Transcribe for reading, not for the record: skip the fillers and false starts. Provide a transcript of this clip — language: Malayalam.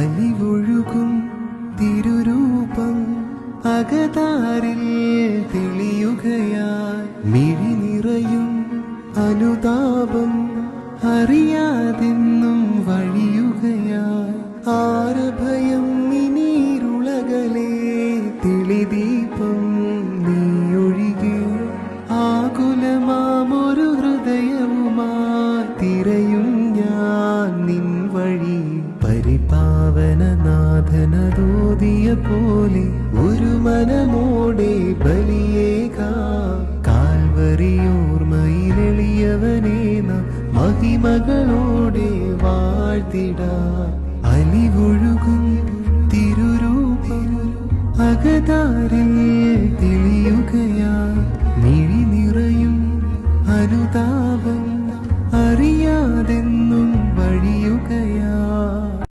അലിവൊഴുകും തിരുരൂപം അകതാരിൽ തെളിയുകയായി മിഴി നിറയും അനുതാപം അറിയാതെന്നും വഴിയുകയായി ആരഭയം ഇനീരുളകലേ തെളിദീപം നീയൊഴികെ ആകുലമാമൊരു ഹൃദയവുമായി തിരയും ഞാൻ നിൻ വഴി പരിപാവനനാഥനതോദിയ പോലെ ഒരു മനമോടെ ബലിയേകാം കാൽവരിയോർമ്മയിലെളിയവനേ നാം മഹിമകളോടെ വാഴ്ത്തിടാം അലിവൊഴുകും തിരുരൂപം അകതാരിൽ